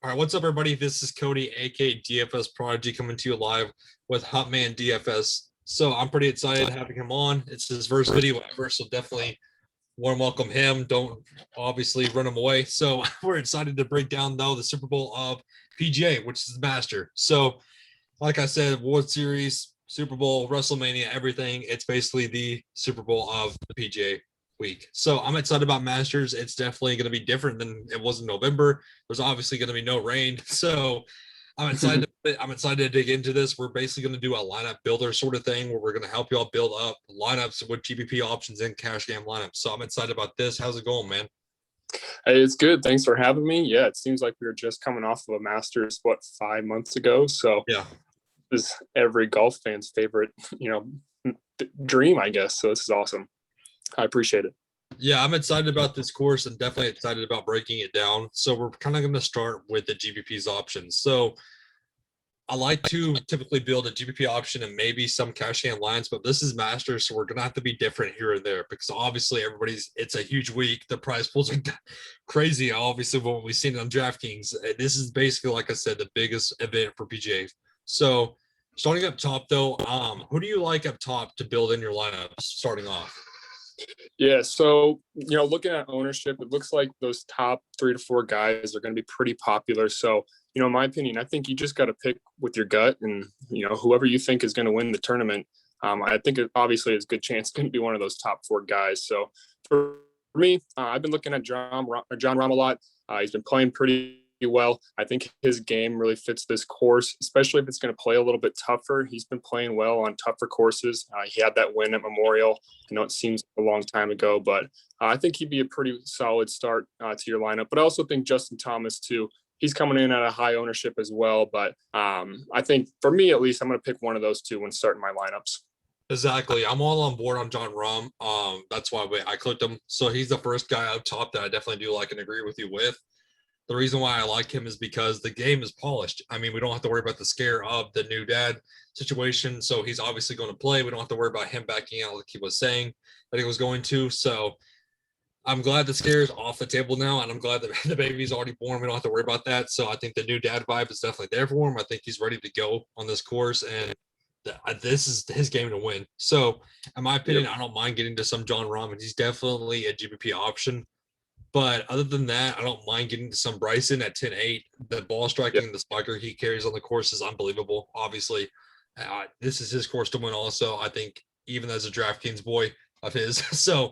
All right, what's up, everybody? This is Cody, aka DFS Prodigy, coming to you live with Hotman DFS. So I'm pretty excited having him on. It's his first video ever, so definitely warm welcome him. Don't obviously run him away. So we're excited to break down though the Super Bowl of PGA, which is the Master. So, like I said, World Series, Super Bowl, WrestleMania, everything. It's basically the Super Bowl of the PGA week. So I'm excited about Masters. It's definitely going to be different than it was in November. There's obviously going to be no rain. So I'm excited. I'm excited to dig into this. We're basically going to do a lineup builder sort of thing where we're going to help y'all build up lineups with GPP options and cash game lineups. So I'm excited about this. How's it going, man? Hey, it's good. Thanks for having me. Yeah, it seems like we were just coming off of a Masters, 5 months ago? So yeah, this is every golf fan's favorite, dream, I guess. So this is awesome. I appreciate it. Yeah, I'm excited about this course and definitely excited about breaking it down. So we're kind of going to start with the GPP's options. So I like to typically build a GPP option and maybe some cash hand lines, but this is Masters, so we're going to have to be different here and there because obviously it's a huge week. The prize pools are crazy, obviously, what we've seen on DraftKings. This is basically, like I said, the biggest event for PGA. So starting up top, though, who do you like up top to build in your lineup starting off? Yeah, so, looking at ownership, it looks like those top 3 to 4 guys are going to be pretty popular. So, in my opinion, I think you just got to pick with your gut and, whoever you think is going to win the tournament. I think obviously it's a good chance going to be one of those top 4 guys. So for me, I've been looking at John Rahm a lot. He's been playing pretty well. I think his game really fits this course, especially if it's going to play a little bit tougher. He's been playing well on tougher courses. He had that win at Memorial. I know it seems a long time ago, but I think he'd be a pretty solid start to your lineup. But I also think Justin Thomas, too. He's coming in at a high ownership as well. But I think for me, at least, I'm going to pick one of those two when starting my lineups. Exactly. I'm all on board on John Rahm. That's why I clicked him. So he's the first guy up top that I definitely do like and agree with you with. The reason why I like him is because the game is polished. I mean, we don't have to worry about the scare of the new dad situation. So he's obviously going to play. We don't have to worry about him backing out like he was saying that he was going to. So I'm glad the scare is off the table now. And I'm glad that the baby's already born. We don't have to worry about that. So I think the new dad vibe is definitely there for him. I think he's ready to go on this course. And this is his game to win. So in my opinion, I don't mind getting to some John Rahm. He's definitely a GPP option. But other than that, I don't mind getting to some Bryson at 10-8. The ball striking, the spiker he carries on the course is unbelievable. Obviously, this is his course to win also, I think, even as a DraftKings boy of his. So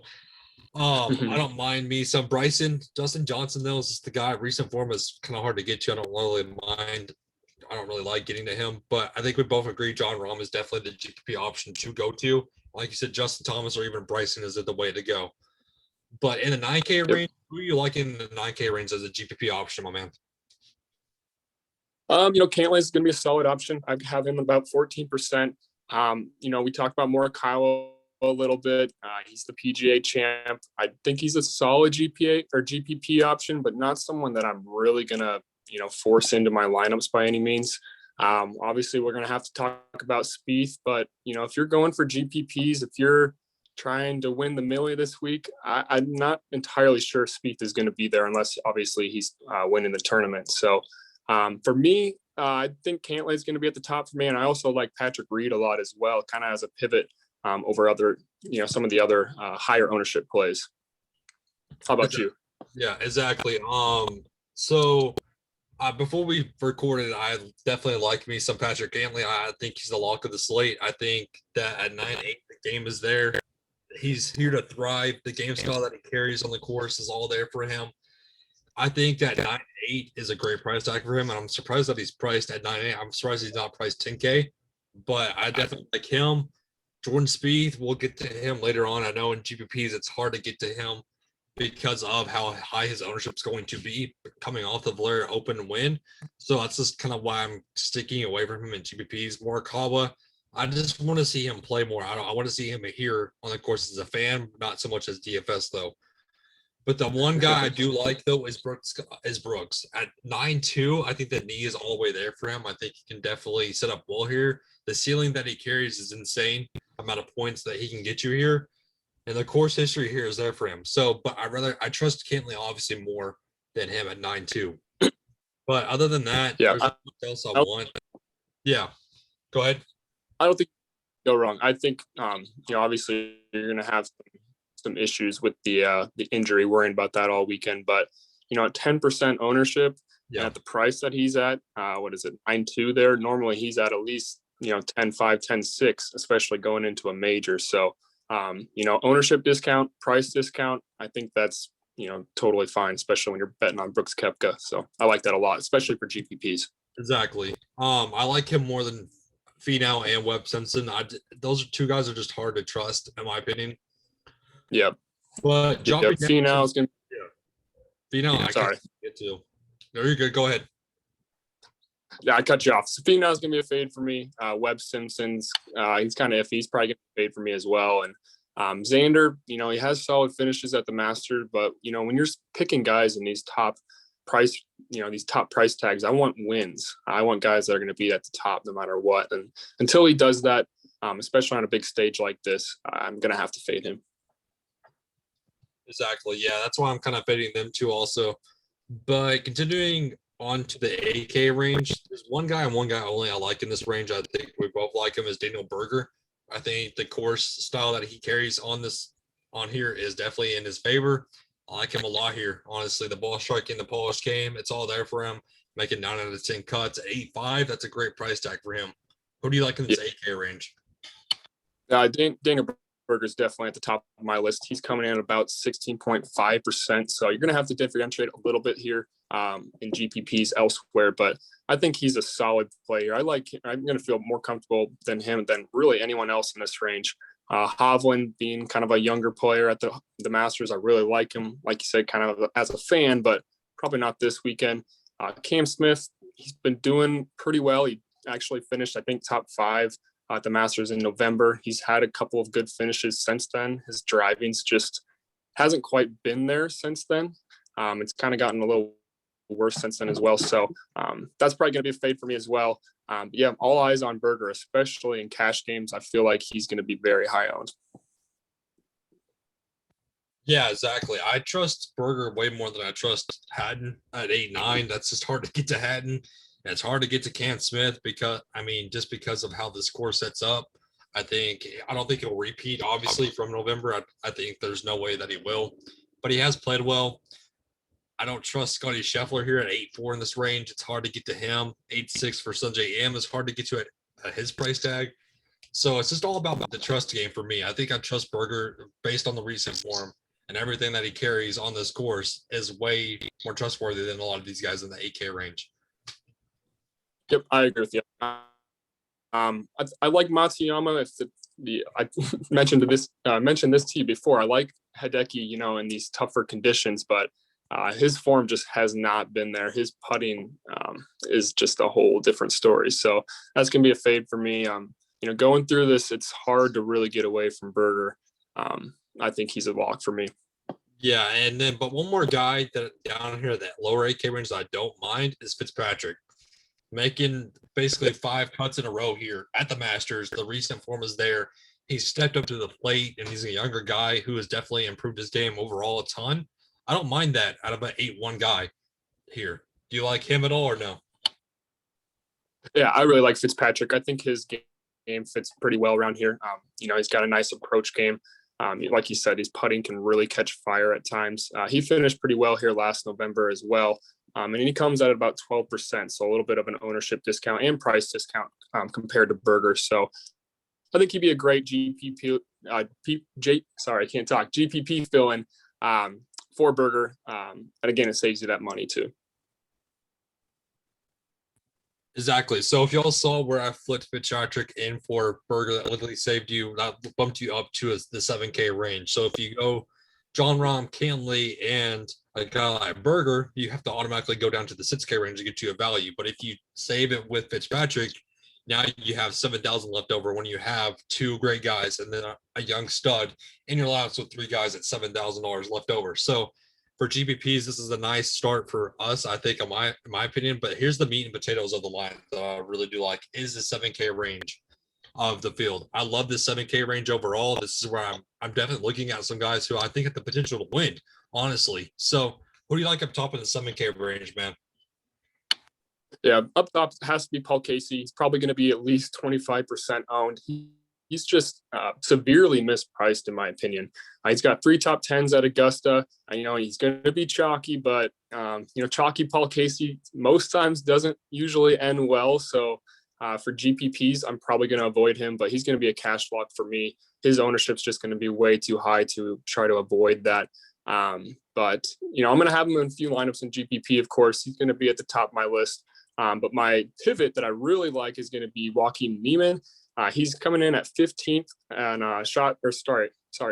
I don't mind me some Bryson. Justin Johnson, though, is just the guy. Recent form is kind of hard to get to. I don't really mind. I don't really like getting to him. But I think we both agree John Rahm is definitely the GPP option to go to. Like you said, Justin Thomas or even Bryson is the way to go. But in the 9K range, who are you liking in the 9K range as a GPP option, my man? Cantley is going to be a solid option. I have him about 14%. We talked about Morikawa a little bit. He's the PGA champ. I think he's a solid GPA or GPP option, but not someone that I'm really going to, force into my lineups by any means. Obviously, we're going to have to talk about Spieth, but, if you're going for GPPs, if you're trying to win the Millie this week, I'm not entirely sure Spieth is going to be there unless obviously he's winning the tournament. So for me, I think Cantley is going to be at the top for me. And I also like Patrick Reed a lot as well, kind of as a pivot over other, some of the other higher ownership plays. How about you? Yeah, exactly. So before we recorded, I definitely like me some Patrick Cantley. I think he's the lock of the slate. I think that at 9-8, the game is there. He's here to thrive. The game style that he carries on the course is all there for him. I think that 9-8 is a great price tag for him, and I'm surprised that he's priced at 9-8. I'm surprised he's not priced 10K, but I definitely like him. Jordan Spieth, we'll get to him later on. I know in GPPs it's hard to get to him because of how high his ownership is going to be coming off the Valero Open win. So that's just kind of why I'm sticking away from him in GPPs. Morikawa, I just want to see him play more. I want to see him here on the course as a fan, not so much as DFS though. But the one guy I do like though is Brooks. At 9-2, I think the knee is all the way there for him. I think he can definitely set up well here. The ceiling that he carries is insane. Amount of points that he can get you here, and the course history here is there for him. So, but I trust Cantley obviously more than him at 9-2. But other than that, Yeah, there's nothing else I want. Yeah, go ahead. I don't think you go wrong. I think obviously you're going to have some issues with the injury, worrying about that all weekend. But at 10% ownership and at the price that he's at, what is it, 9.2 there? Normally he's at least 10.5, 10.6, especially going into a major. So ownership discount, price discount, I think that's totally fine, especially when you're betting on Brooks Koepka. So I like that a lot, especially for GPPs. Exactly. I like him more than Finau and Webb Simpson. Those are two guys are just hard to trust, in my opinion. Yeah. But jumping Finau is going to. Finau, I sorry. can't get to. No, you're good. Go ahead. Yeah, I cut you off. So Finau's going to be a fade for me. Webb Simpson's, he's kind of iffy. He's probably going to be a fade for me as well. And Xander, he has solid finishes at the Masters, but when you're picking guys in these top price, these top price tags, I want wins. I want guys that are going to be at the top no matter what. And until he does that, especially on a big stage like this, I'm going to have to fade him. Exactly. Yeah, that's why I'm kind of fading them too also. But continuing on to the 8K range, there's one guy and one guy only I like in this range. I think we both like him, is Daniel Berger. I think the course style that he carries on here is definitely in his favor. I like him a lot here. Honestly, the ball striking, the polish game, it's all there for him. Making 9 out of 10 cuts, 8.5. That's a great price tag for him. Who do you like in this 8K range? Daniel Berger's definitely at the top of my list. He's coming in at about 16.5%. So you're going to have to differentiate a little bit here in GPPs elsewhere. But I think he's a solid player. I'm going to feel more comfortable than him than really anyone else in this range. Hovland being kind of a younger player at the Masters, I really like him. Like you said, kind of as a fan, but probably not this weekend. Cam Smith, he's been doing pretty well. He actually finished, I think, top 5 at the Masters in November. He's had a couple of good finishes since then. His driving's just hasn't quite been there since then. It's kind of gotten a little worse since then as well. So that's probably going to be a fade for me as well. Yeah, all eyes on Berger, especially in cash games. I feel like he's going to be very high owned. Yeah, exactly. I trust Berger way more than I trust Hatton at 8.9. That's just hard to get to Hatton. And it's hard to get to Cam Smith just because of how this course sets up. I don't think he'll repeat, obviously, from November. I think there's no way that he will. But he has played well. I don't trust Scotty Scheffler here at 8.4 in this range. It's hard to get to him. 8.6 for Sungjae Im is hard to get to at his price tag. So it's just all about the trust game for me. I think I trust Berger based on the recent form, and everything that he carries on this course is way more trustworthy than a lot of these guys in the 8K range. Yep, I agree with you. I like Matsuyama. I mentioned this to you before. I like Hideki, in these tougher conditions, but his form just has not been there. His putting is just a whole different story. So that's gonna be a fade for me. Going through this, it's hard to really get away from Berger. I think he's a lock for me. Yeah, but one more guy that down here that lower 8K range that I don't mind is Fitzpatrick. Making basically 5 cuts in a row here at the Masters. The recent form is there. He's stepped up to the plate, and he's a younger guy who has definitely improved his game overall a ton. I don't mind that out of an 8.1 guy here. Do you like him at all or no? Yeah, I really like Fitzpatrick. I think his game fits pretty well around here. He's got a nice approach game. Like you said, his putting can really catch fire at times. He finished pretty well here last November as well. And he comes at about 12%, so a little bit of an ownership discount and price discount compared to Berger. So I think he'd be a great GPP fill-in for Berger. And again, it saves you that money too. Exactly. So if y'all saw where I flipped Fitzpatrick in for Berger, that literally saved you, that bumped you up to the 7K range. So if you go Jon Rahm, Cantley, and a guy like Berger, you have to automatically go down to the 6K range to get you a value. But if you save it with Fitzpatrick, now you have 7,000 left over when you have 2 great guys and then a young stud in your laps with 3 guys at $7,000 left over. So for GPPs, this is a nice start for us, I think, in my opinion. But here's the meat and potatoes of the line that I really do like is the 7K range of the field. I love this 7K range overall. This is where I'm definitely looking at some guys who I think have the potential to win, honestly. So who do you like up top in the 7K range, man? Yeah, up top has to be Paul Casey. He's probably going to be at least 25% owned. He's just severely mispriced, in my opinion. He's got 3 top 10s at Augusta. He's going to be chalky, but, chalky Paul Casey most times doesn't usually end well. So for GPPs, I'm probably going to avoid him, but he's going to be a cash lock for me. His ownership's just going to be way too high to try to avoid that. But I'm going to have him in a few lineups in GPP, of course. He's going to be at the top of my list. But my pivot that I really like is going to be Joaquin Neiman. He's coming in at 15th and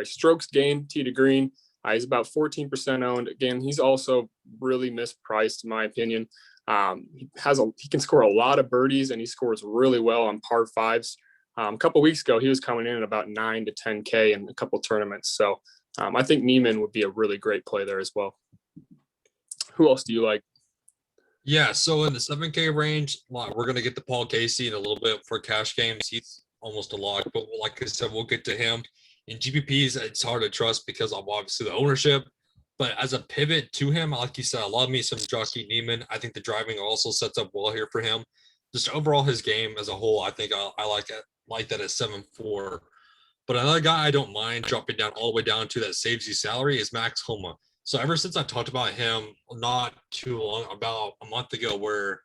strokes gained tee to green. He's about 14% owned. Again, he's also really mispriced in my opinion. He can score a lot of birdies and he scores really well on par fives. A couple of weeks ago, he was coming in at about 9 to 10K in a couple tournaments. So I think Neiman would be a really great play there as well. Who else do you like? Yeah, so in the 7K range, we're going to get to Paul Casey in a little bit for cash games. He's almost a lock, but like I said, we'll get to him. In GPPs, it's hard to trust because of obviously the ownership. But as a pivot to him, like you said, I love me some Joaquin Neiman. I think the driving also sets up well here for him. Just overall, his game as a whole, I think I like it, like that at 7-4. But another guy I don't mind dropping down all the way down to that saves you salary is Max Homa. So ever since I talked about him not too long, about a month ago, where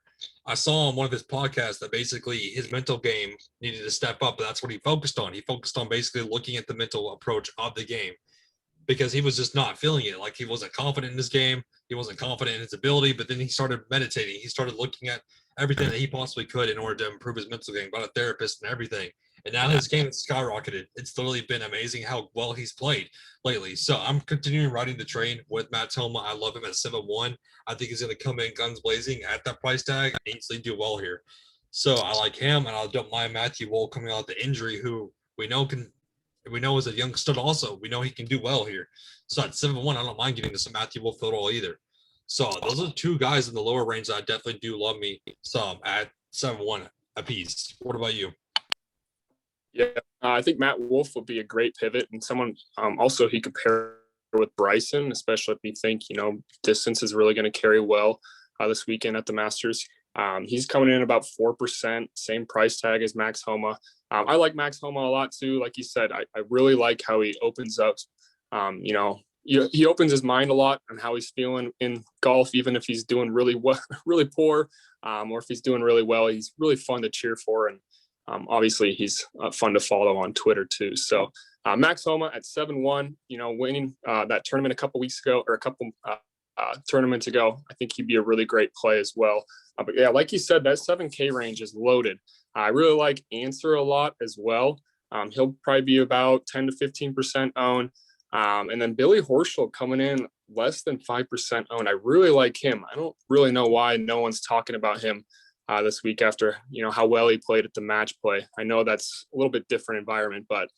I saw on one of his podcasts that basically his mental game needed to step up, and that's what he focused on. He focused on basically looking at the mental approach of the game because he was just not feeling it. Like he wasn't confident in his game. He wasn't confident in his ability, but then he started meditating. He started looking at everything that he possibly could in order to improve his mental game, got a therapist and everything. And now his game has skyrocketed. It's literally been amazing how well he's played lately. So I'm continuing riding the train with Matt Homa. I love him at 7-1. I think he's going to come in guns blazing at that price tag and easily do well here. So I like him, and I don't mind Matthew Wohl coming out the injury, who we know is a young stud also. We know he can do well here. So at 7-1, I don't mind getting to some Matthew Wohl at all either. So those are 2 guys in the lower range that I definitely do love me some at 7-1 apiece. What about you? Yeah, I think Matt Wolff would be a great pivot, and someone also he could pair with Bryson, especially if you think distance is really going to carry well this weekend at the Masters. He's coming in about 4%, same price tag as Max Homa. I like Max Homa a lot too. Like you said, I really like how he opens up. He opens his mind a lot on how he's feeling in golf, even if he's doing really well, really poor, or if he's doing really well. He's really fun to cheer for, and obviously he's fun to follow on Twitter too. So Max Homa at 7-1, winning that tournament a couple weeks ago, or a couple tournaments ago, I think he'd be a really great play as well. But yeah, like you said, that 7K range is loaded. I really like Answer a lot as well. He'll probably be about 10 to 15% owned. And then Billy Horshall coming in less than 5% owned. I really like him. I don't really know why no one's talking about him this week after, how well he played at the match play. I know that's a little bit different environment, but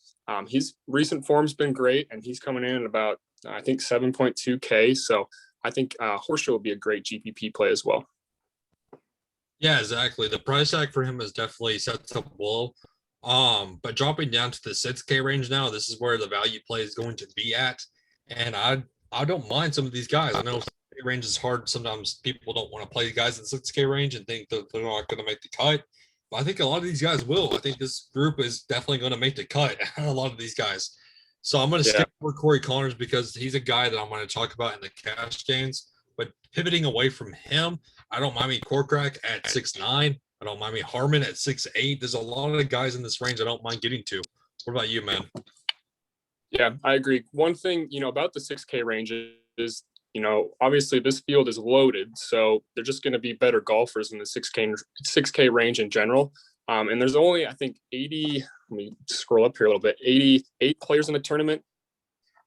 his recent form's been great, and he's coming in at about, I think, 7.2K. So I think Horshall will be a great GPP play as well. Yeah, exactly. The price tag for him is definitely set up well. But dropping down to the 6K range now, this is where the value play is going to be at. And I don't mind some of these guys. I know 6K range is hard. Sometimes people don't want to play guys in 6K range and think that they're not going to make the cut. But I think a lot of these guys will. I think this group is definitely going to make the cut. A lot of these guys. So I'm going to stick with Cory Connors because he's a guy that I'm going to talk about in the cash games. But pivoting away from him, I don't mind me Korkrak at 6'9". I don't mind me Harmon at 6'8". There's a lot of guys in this range I don't mind getting to. What about you, man? Yeah, I agree. One thing, about the 6K range is, obviously this field is loaded, so they're just going to be better golfers in the 6K range in general. And there's only, I think, 80, let me scroll up here a little bit, 88 players in the tournament.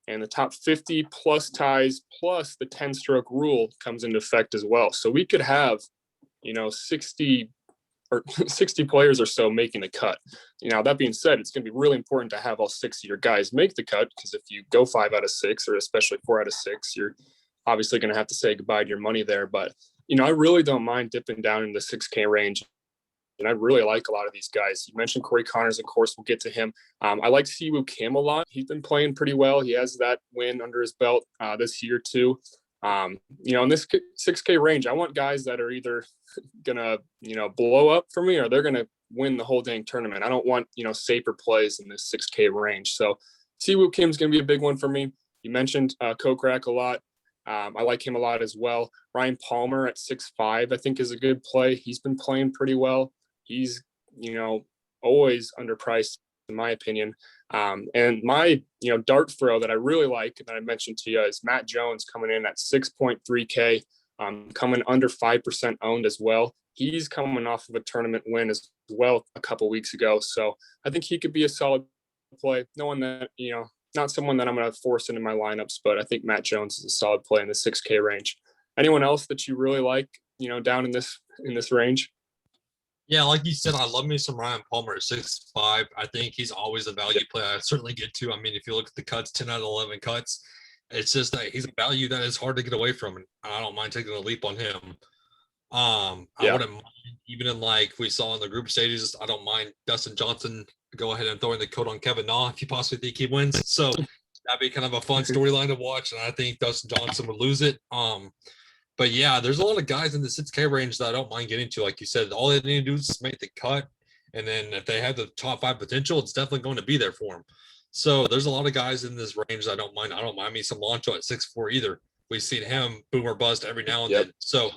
And the top 50 plus ties plus the 10-stroke rule comes into effect as well. So we could have, 60 players or so making the cut. That being said, it's going to be really important to have all 6 of your guys make the cut, because if you go 5 out of 6, or especially 4 out of 6, you're obviously going to have to say goodbye to your money there. But, I really don't mind dipping down in the 6K range. And I really like a lot of these guys. You mentioned Cory Connors, of course, we'll get to him. I like Siwoo Kim a lot. He's been playing pretty well. He has that win under his belt this year too. In this 6K range, I want guys that are either gonna, blow up for me or they're gonna win the whole dang tournament. I don't want, safer plays in this 6K range. So Siwoo Kim's gonna be a big one for me. You mentioned Kokrak a lot. I like him a lot as well. Ryan Palmer at 6'5", I think is a good play. He's been playing pretty well. He's, always underpriced in my opinion. And my, dart throw that I really like that I mentioned to you is Matt Jones coming in at 6.3K, coming under 5% owned as well. He's coming off of a tournament win as well a couple weeks ago. So I think he could be a solid play. Knowing that, not someone that I'm going to force into my lineups, but I think Matt Jones is a solid play in the 6K range. Anyone else that you really like, down in this range? Yeah, like you said, I love me some Ryan Palmer at 6'5". I think he's always a value play. I certainly get to. I mean, if you look at the cuts, 10 out of 11 cuts, it's just that he's a value that is hard to get away from, and I don't mind taking a leap on him. I wouldn't mind, even in like we saw in the group stages, I don't mind Dustin Johnson go ahead and throwing the coat on Kevin Na if you possibly think he wins. So that'd be kind of a fun storyline to watch, and I think Dustin Johnson would lose it. But yeah, there's a lot of guys in the 6K range that I don't mind getting to. Like you said, all they need to do is make the cut. And then if they have the top 5 potential, it's definitely going to be there for them. So there's a lot of guys in this range that I don't mind. I don't mind me some Lancho at 6'4" either. We've seen him boom or bust every now and then. So,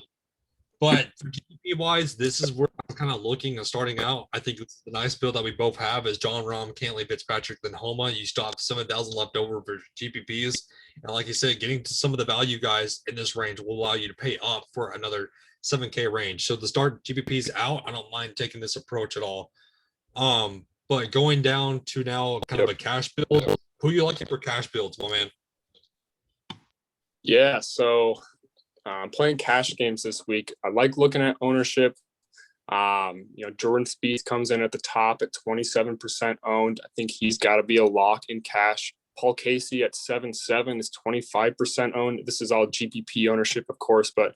but for GPP wise, this is where I'm kind of looking and starting out. I think it's the nice build that we both have is John Rahm, Cantley, Fitzpatrick, then Homa. You still have 7,000 left over for GPPs. And like you said, getting to some of the value guys in this range will allow you to pay up for another 7K range. So to start GPPs out, I don't mind taking this approach at all. But going down to now kind of a cash build, who you liking for cash builds, my man? Yeah, so playing cash games this week. I like looking at ownership. Jordan Spieth comes in at the top at 27% owned. I think he's got to be a lock in cash. Paul Casey at 7.7 is 25% owned. This is all GPP ownership, of course, but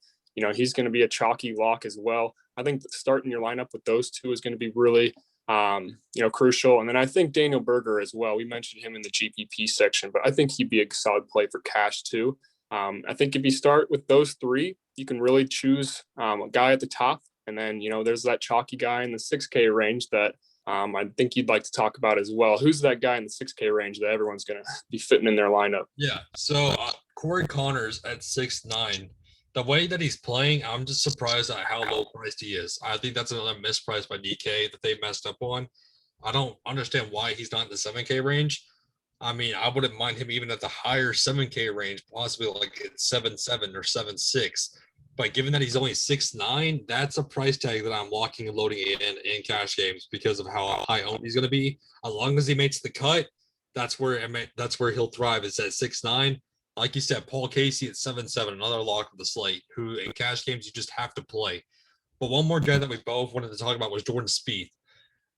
he's going to be a chalky lock as well. I think starting your lineup with those two is going to be really, crucial. And then I think Daniel Berger as well. We mentioned him in the GPP section, but I think he'd be a solid play for cash too. I think if you start with those three, you can really choose a guy at the top. And then, there's that chalky guy in the 6K range that I think you'd like to talk about as well. Who's that guy in the 6K range that everyone's going to be fitting in their lineup? Yeah. So Cory Connors at 6'9". The way that he's playing, I'm just surprised at how low priced he is. I think that's another misprice by DK that they messed up on. I don't understand why he's not in the 7K range. I mean, I wouldn't mind him even at the higher 7K range, possibly like at 7.7 or 7.6. But given that he's only 6'9", that's a price tag that I'm locking and loading in cash games because of how high owned he's going to be. As long as he makes the cut, that's where he'll thrive. It's at 6'9". Like you said, Paul Casey at 7.7, another lock of the slate, who in cash games you just have to play. But one more guy that we both wanted to talk about was Jordan Spieth.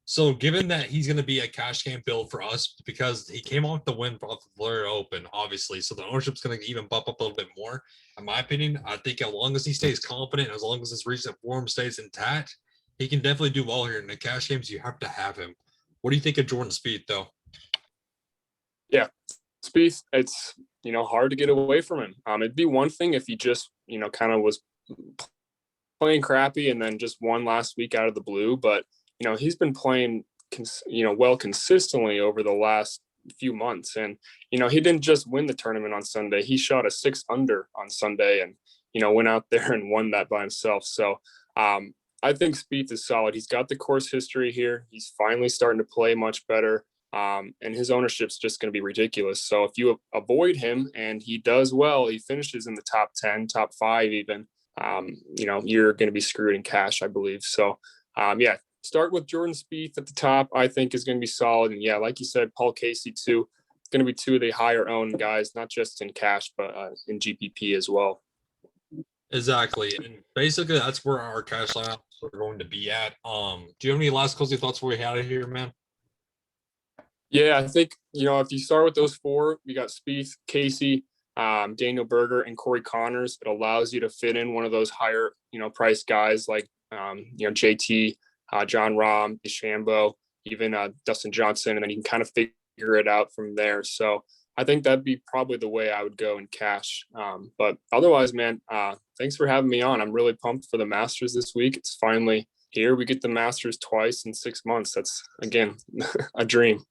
So given that he's going to be a cash game build for us because he came off the win off the Florida Open, obviously, so the ownership's going to even bump up a little bit more. In my opinion, I think as long as he stays confident, as long as his recent form stays intact, he can definitely do well here. In the cash games, you have to have him. What do you think of Jordan Spieth, though? Yeah, Spieth, it's hard to get away from him. It'd be one thing if he just kind of was playing crappy and then just won last week out of the blue, but he's been playing, well consistently over the last few months. And, he didn't just win the tournament on Sunday. He shot a 6 under on Sunday and, went out there and won that by himself. So I think Spieth is solid. He's got the course history here. He's finally starting to play much better. And his ownership's just going to be ridiculous. So if you avoid him and he does well, he finishes in the top 10, top 5 even, you're going to be screwed in cash, I believe. So, start with Jordan Spieth at the top, I think is going to be solid. And yeah, like you said, Paul Casey too, going to be two of the higher owned guys, not just in cash, but in GPP as well. Exactly. And basically that's where our cash lineups are going to be at. Do you have any last closing thoughts before we had it here, man? Yeah, I think, if you start with those four, we got Spieth, Casey, Daniel Berger, and Cory Connors. It allows you to fit in one of those higher, price guys like, JT, John Rahm, DeChambeau, even Dustin Johnson, and then you can kind of figure it out from there. So I think that'd be probably the way I would go in cash. But otherwise, man, thanks for having me on. I'm really pumped for the Masters this week. It's finally here. We get the Masters twice in 6 months. That's, again, a dream.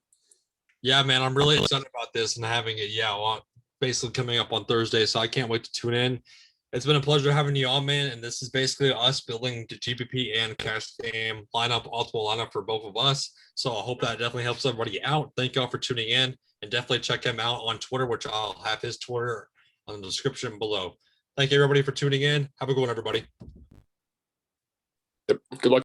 Yeah, man, I'm really excited about this and having it. Yeah, basically coming up on Thursday, so I can't wait to tune in. It's been a pleasure having you on, man. And this is basically us building the GPP and cash game lineup, optimal lineup for both of us. So I hope that definitely helps everybody out. Thank y'all for tuning in, and definitely check him out on Twitter, which I'll have his Twitter on the description below. Thank you, everybody, for tuning in. Have a good one, everybody. Yep. Good luck.